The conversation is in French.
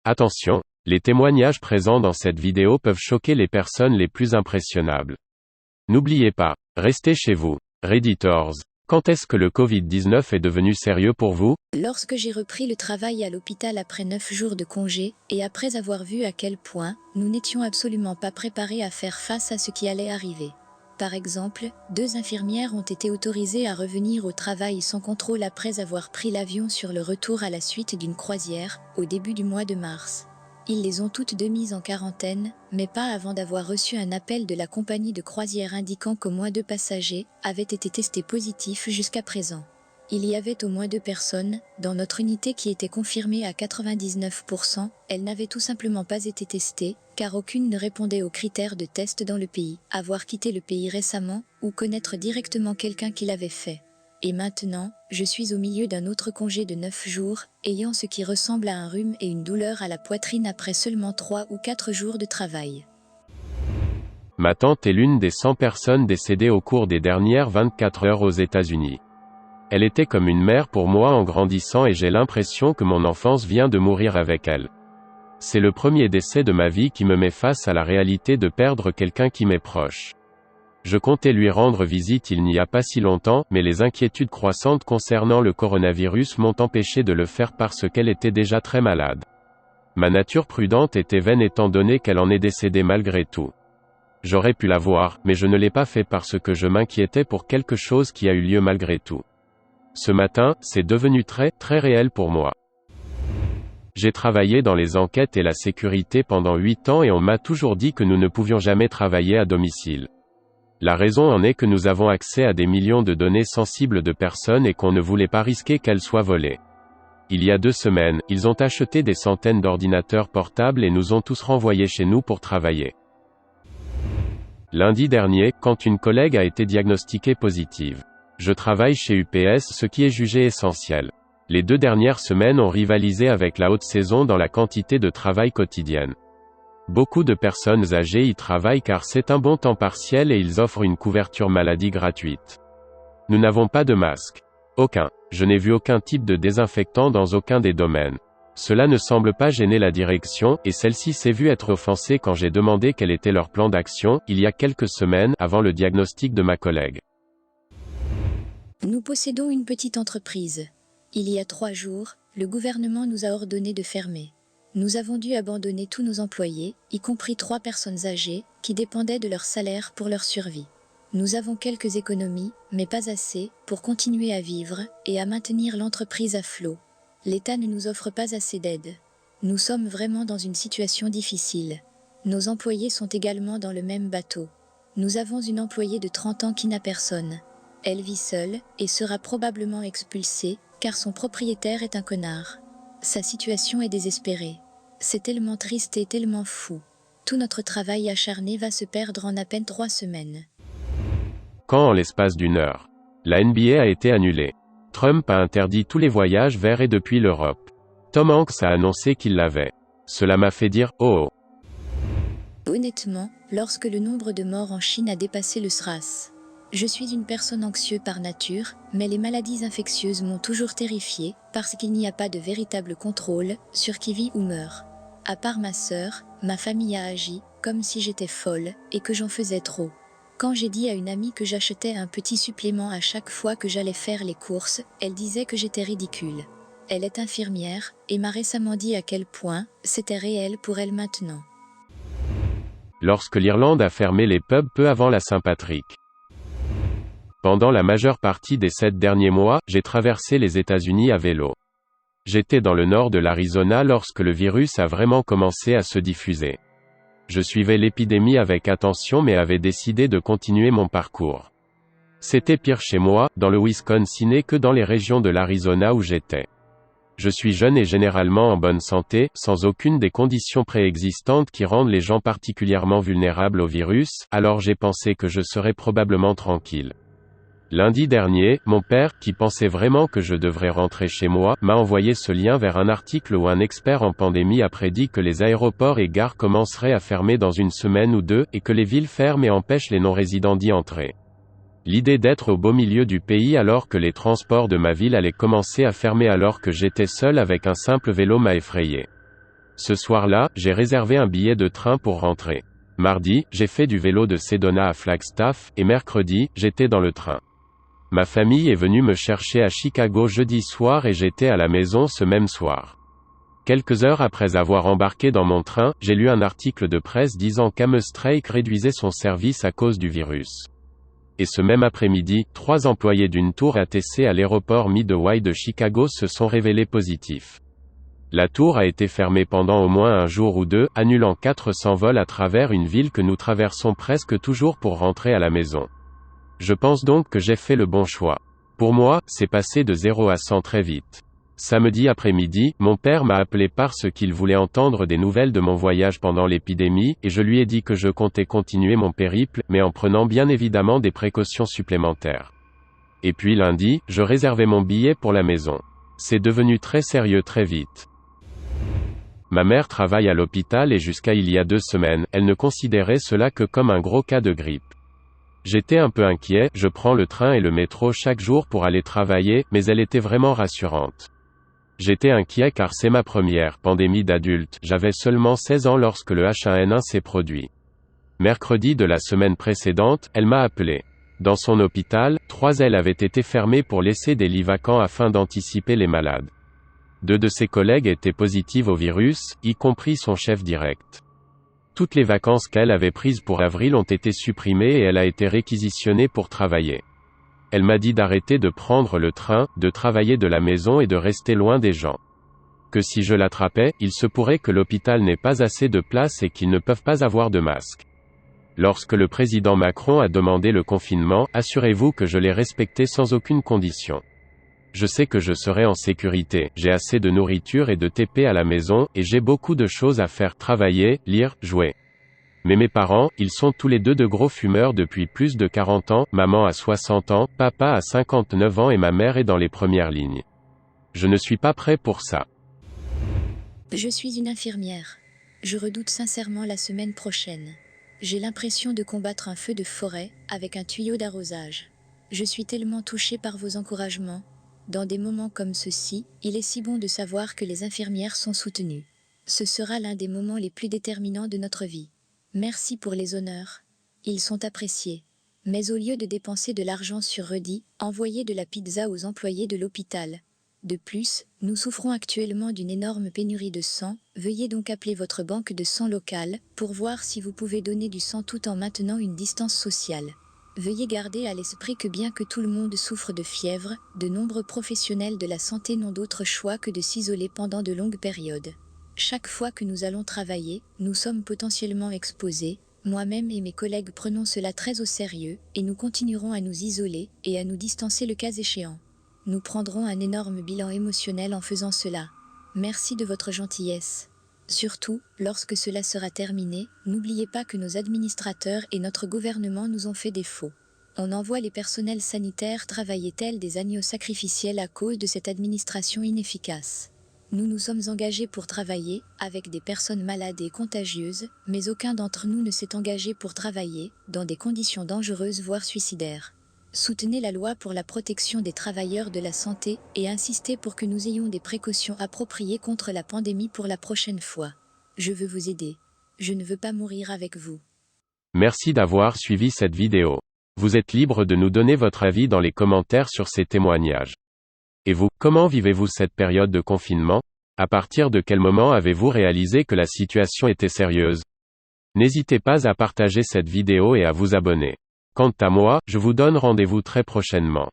Attention, les témoignages présents dans cette vidéo peuvent choquer les personnes les plus impressionnables. N'oubliez pas, restez chez vous. Redditors. Quand est-ce que le Covid-19 est devenu sérieux pour vous? Lorsque j'ai repris le travail à l'hôpital après 9 jours de congé, et après avoir vu à quel point nous n'étions absolument pas préparés à faire face à ce qui allait arriver. Par exemple, 2 infirmières ont été autorisées à revenir au travail sans contrôle après avoir pris l'avion sur le retour à la suite d'une croisière, au début du mois de mars. Ils les ont toutes 2 mises en quarantaine, mais pas avant d'avoir reçu un appel de la compagnie de croisière indiquant qu'au moins 2 passagers avaient été testés positifs jusqu'à présent. Il y avait au moins 2 personnes, dans notre unité qui étaient confirmées à 99%, elles n'avaient tout simplement pas été testées, car aucune ne répondait aux critères de test dans le pays, avoir quitté le pays récemment, ou connaître directement quelqu'un qui l'avait fait. Et maintenant, je suis au milieu d'un autre congé de 9 jours, ayant ce qui ressemble à un rhume et une douleur à la poitrine après seulement 3 ou 4 jours de travail. Ma tante est l'une des 100 personnes décédées au cours des dernières 24 heures aux États-Unis. Elle était comme une mère pour moi en grandissant et j'ai l'impression que mon enfance vient de mourir avec elle. C'est le premier décès de ma vie qui me met face à la réalité de perdre quelqu'un qui m'est proche. Je comptais lui rendre visite il n'y a pas si longtemps, mais les inquiétudes croissantes concernant le coronavirus m'ont empêché de le faire parce qu'elle était déjà très malade. Ma nature prudente était vaine étant donné qu'elle en est décédée malgré tout. J'aurais pu la voir, mais je ne l'ai pas fait parce que je m'inquiétais pour quelque chose qui a eu lieu malgré tout. Ce matin, c'est devenu très réel pour moi. J'ai travaillé dans les enquêtes et la sécurité pendant 8 ans et on m'a toujours dit que nous ne pouvions jamais travailler à domicile. La raison en est que nous avons accès à des millions de données sensibles de personnes et qu'on ne voulait pas risquer qu'elles soient volées. Il y a 2 semaines, ils ont acheté des centaines d'ordinateurs portables et nous ont tous renvoyés chez nous pour travailler. Lundi dernier, quand une collègue a été diagnostiquée positive. Je travaille chez UPS, ce qui est jugé essentiel. Les 2 dernières semaines ont rivalisé avec la haute saison dans la quantité de travail quotidienne. Beaucoup de personnes âgées y travaillent car c'est un bon temps partiel et ils offrent une couverture maladie gratuite. Nous n'avons pas de masque. Aucun. Je n'ai vu aucun type de désinfectant dans aucun des domaines. Cela ne semble pas gêner la direction, et celle-ci s'est vue être offensée quand j'ai demandé quel était leur plan d'action, il y a quelques semaines, avant le diagnostic de ma collègue. Nous possédons une petite entreprise. Il y a 3 jours, le gouvernement nous a ordonné de fermer. Nous avons dû abandonner tous nos employés, y compris 3 personnes âgées, qui dépendaient de leur salaire pour leur survie. Nous avons quelques économies, mais pas assez, pour continuer à vivre, et à maintenir l'entreprise à flot. L'État ne nous offre pas assez d'aide. Nous sommes vraiment dans une situation difficile. Nos employés sont également dans le même bateau. Nous avons une employée de 30 ans qui n'a personne. Elle vit seule, et sera probablement expulsée, car son propriétaire est un connard. Sa situation est désespérée. C'est tellement triste et tellement fou. Tout notre travail acharné va se perdre en à peine 3 semaines. Quand en l'espace d'1 heure, la NBA a été annulée. Trump a interdit tous les voyages vers et depuis l'Europe. Tom Hanks a annoncé qu'il l'avait. Cela m'a fait dire « Oh oh ». Honnêtement, lorsque le nombre de morts en Chine a dépassé le SRAS. Je suis une personne anxieuse par nature, mais les maladies infectieuses m'ont toujours terrifiée, parce qu'il n'y a pas de véritable contrôle sur qui vit ou meurt. À part ma sœur, ma famille a agi comme si j'étais folle, et que j'en faisais trop. Quand j'ai dit à une amie que j'achetais un petit supplément à chaque fois que j'allais faire les courses, elle disait que j'étais ridicule. Elle est infirmière, et m'a récemment dit à quel point c'était réel pour elle maintenant. Lorsque l'Irlande a fermé les pubs peu avant la Saint-Patrick. Pendant la majeure partie des 7 derniers mois, j'ai traversé les États-Unis à vélo. J'étais dans le nord de l'Arizona lorsque le virus a vraiment commencé à se diffuser. Je suivais l'épidémie avec attention mais avais décidé de continuer mon parcours. C'était pire chez moi, dans le Wisconsin que dans les régions de l'Arizona où j'étais. Je suis jeune et généralement en bonne santé, sans aucune des conditions préexistantes qui rendent les gens particulièrement vulnérables au virus, alors j'ai pensé que je serais probablement tranquille. Lundi dernier, mon père, qui pensait vraiment que je devrais rentrer chez moi, m'a envoyé ce lien vers un article où un expert en pandémie a prédit que les aéroports et gares commenceraient à fermer dans 1 semaine ou 2, et que les villes ferment et empêchent les non-résidents d'y entrer. L'idée d'être au beau milieu du pays alors que les transports de ma ville allaient commencer à fermer alors que j'étais seul avec un simple vélo m'a effrayé. Ce soir-là, j'ai réservé un billet de train pour rentrer. Mardi, j'ai fait du vélo de Sedona à Flagstaff, et mercredi, j'étais dans le train. Ma famille est venue me chercher à Chicago jeudi soir et j'étais à la maison ce même soir. Quelques heures après avoir embarqué dans mon train, j'ai lu un article de presse disant qu'Amtrak réduisait son service à cause du virus. Et ce même après-midi, 3 employés d'une tour ATC à l'aéroport Midway de Chicago se sont révélés positifs. La tour a été fermée pendant au moins un jour ou deux, annulant 400 vols à travers une ville que nous traversons presque toujours pour rentrer à la maison. Je pense donc que j'ai fait le bon choix. Pour moi, c'est passé de 0 à 100 très vite. Samedi après-midi, mon père m'a appelé parce qu'il voulait entendre des nouvelles de mon voyage pendant l'épidémie, et je lui ai dit que je comptais continuer mon périple, mais en prenant bien évidemment des précautions supplémentaires. Et puis lundi, je réservais mon billet pour la maison. C'est devenu très sérieux très vite. Ma mère travaille à l'hôpital et jusqu'à il y a 2 semaines, elle ne considérait cela que comme un gros cas de grippe. J'étais un peu inquiet, je prends le train et le métro chaque jour pour aller travailler, mais elle était vraiment rassurante. J'étais inquiet car c'est ma première pandémie d'adulte, j'avais seulement 16 ans lorsque le H1N1 s'est produit. Mercredi de la semaine précédente, elle m'a appelé. Dans son hôpital, 3 ailes avaient été fermées pour laisser des lits vacants afin d'anticiper les malades. 2 de ses collègues étaient positives au virus, y compris son chef direct. Toutes les vacances qu'elle avait prises pour avril ont été supprimées et elle a été réquisitionnée pour travailler. Elle m'a dit d'arrêter de prendre le train, de travailler de la maison et de rester loin des gens. Que si je l'attrapais, il se pourrait que l'hôpital n'ait pas assez de place et qu'ils ne peuvent pas avoir de masque. Lorsque le président Macron a demandé le confinement, assurez-vous que je l'ai respecté sans aucune condition. Je sais que je serai en sécurité, j'ai assez de nourriture et de TP à la maison, et j'ai beaucoup de choses à faire, travailler, lire, jouer. Mais mes parents, ils sont tous les 2 de gros fumeurs depuis plus de 40 ans, maman a 60 ans, papa a 59 ans et ma mère est dans les premières lignes. Je ne suis pas prêt pour ça. Je suis une infirmière. Je redoute sincèrement la semaine prochaine. J'ai l'impression de combattre un feu de forêt, avec un tuyau d'arrosage. Je suis tellement touchée par vos encouragements. Dans des moments comme ceux-ci, il est si bon de savoir que les infirmières sont soutenues. Ce sera l'un des moments les plus déterminants de notre vie. Merci pour les honneurs. Ils sont appréciés. Mais au lieu de dépenser de l'argent sur Rudy, envoyez de la pizza aux employés de l'hôpital. De plus, nous souffrons actuellement d'une énorme pénurie de sang. Veuillez donc appeler votre banque de sang locale pour voir si vous pouvez donner du sang tout en maintenant une distance sociale. Veuillez garder à l'esprit que bien que tout le monde souffre de fièvre, de nombreux professionnels de la santé n'ont d'autre choix que de s'isoler pendant de longues périodes. Chaque fois que nous allons travailler, nous sommes potentiellement exposés. Moi-même et mes collègues prenons cela très au sérieux, et nous continuerons à nous isoler, et à nous distancer le cas échéant. Nous prendrons un énorme bilan émotionnel en faisant cela. Merci de votre gentillesse. Surtout, lorsque cela sera terminé, n'oubliez pas que nos administrateurs et notre gouvernement nous ont fait défaut. On envoie les personnels sanitaires travailler tels des agneaux sacrificiels à cause de cette administration inefficace. Nous nous sommes engagés pour travailler, avec des personnes malades et contagieuses, mais aucun d'entre nous ne s'est engagé pour travailler, dans des conditions dangereuses voire suicidaires. Soutenez la loi pour la protection des travailleurs de la santé, et insistez pour que nous ayons des précautions appropriées contre la pandémie pour la prochaine fois. Je veux vous aider. Je ne veux pas mourir avec vous. Merci d'avoir suivi cette vidéo. Vous êtes libre de nous donner votre avis dans les commentaires sur ces témoignages. Et vous, comment vivez-vous cette période de confinement? À partir de quel moment avez-vous réalisé que la situation était sérieuse? N'hésitez pas à partager cette vidéo et à vous abonner. Quant à moi, je vous donne rendez-vous très prochainement.